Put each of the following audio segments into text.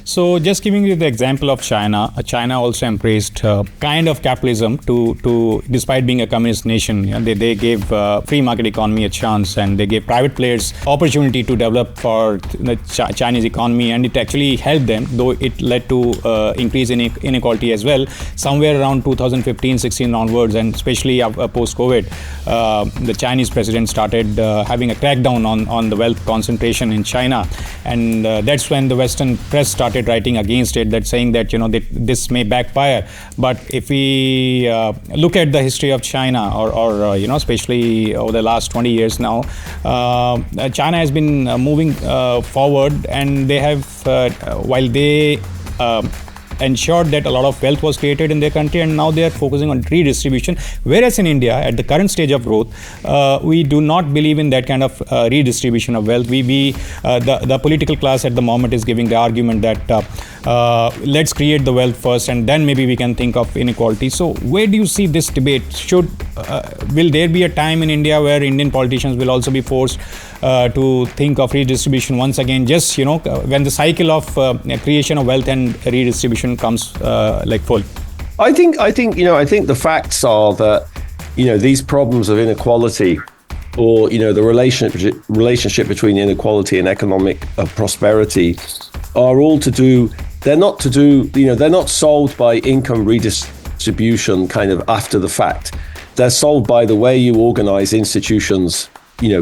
So just giving you the example of China, China also embraced kind of capitalism to despite being a communist nation. They gave free market economy a chance, and they gave private players opportunity to develop for the Chinese economy, and it actually helped them, though it led to increase in inequality as well. Somewhere around 2015-16 onwards, and especially post-COVID, the Chinese president started having a crackdown on the wealth concentration in China, and that's when the Western press started writing against it, that saying that that this may backfire. But if we look at the history of China, or especially over the last 20 years now, China has been moving forward, and they have while they ensured that a lot of wealth was created in their country, and now they are focusing on redistribution. Whereas in India, at the current stage of growth, we do not believe in that kind of redistribution of wealth. The political class at the moment is giving the argument that let's create the wealth first, and then maybe we can think of inequality. So where do you see this debate? Will there be a time in India where Indian politicians will also be forced to think of redistribution once again, just when the cycle of creation of wealth and redistribution comes full? I think the facts are that these problems of inequality, or the relationship between inequality and economic prosperity, are all to do. They're not solved by income redistribution kind of after the fact. They're solved by the way you organize institutions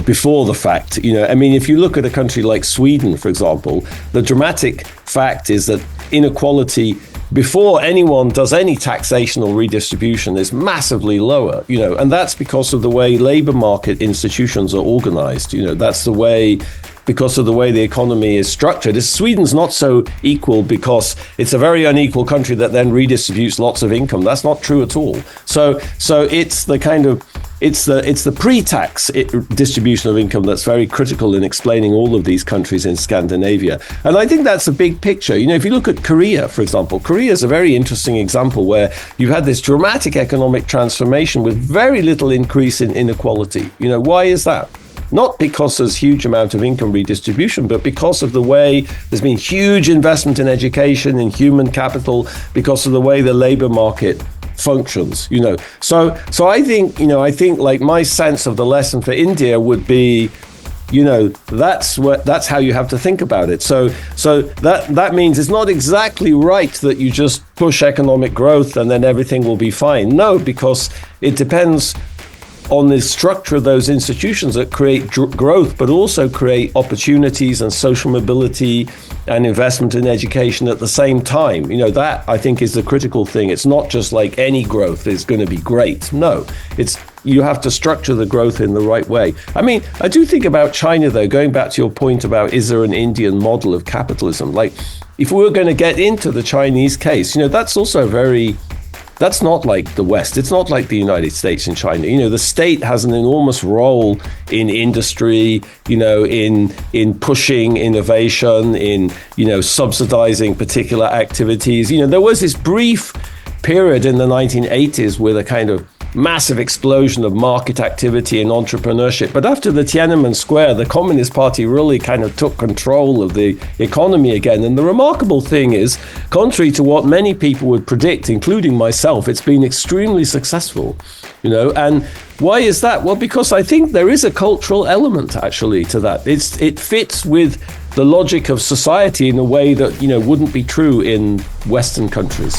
before the fact. If you look at a country like Sweden, for example, the dramatic fact is that inequality before anyone does any taxation or redistribution is massively lower, and that's because of the way labor market institutions are organized. That's the way, because of the way the economy is structured. Sweden's not so equal because it's a very unequal country that then redistributes lots of income. That's not true at all. So it's the kind of it's the pre-tax distribution of income that's very critical in explaining all of these countries in Scandinavia. And I think that's a big picture. If you look at Korea, for example, Korea is a very interesting example where you've had this dramatic economic transformation with very little increase in inequality. Why is that? Not because there's huge amount of income redistribution, but because of the way there's been huge investment in education, in human capital, because of the way the labor market functions. So I think like my sense of the lesson for India would be, that's how you have to think about it. So that means it's not exactly right that you just push economic growth and then everything will be fine. No, because it depends on the structure of those institutions that create growth, but also create opportunities and social mobility and investment in education at the same time. That I think is the critical thing. It's not just like any growth is going to be great. No, you have to structure the growth in the right way. I do think about China, though, going back to your point about is there an Indian model of capitalism? Like, if we were going to get into the Chinese case, that's also that's not like the West. It's not like the United States and China. The state has an enormous role in industry, in pushing innovation, in, subsidizing particular activities. There was this brief period in the 1980s with a kind of massive explosion of market activity and entrepreneurship. But after the Tiananmen Square, the Communist Party really kind of took control of the economy again. And the remarkable thing is, contrary to what many people would predict, including myself, it's been extremely successful. And why is that? Well, because I think there is a cultural element actually to that. It fits with the logic of society in a way that, wouldn't be true in Western countries.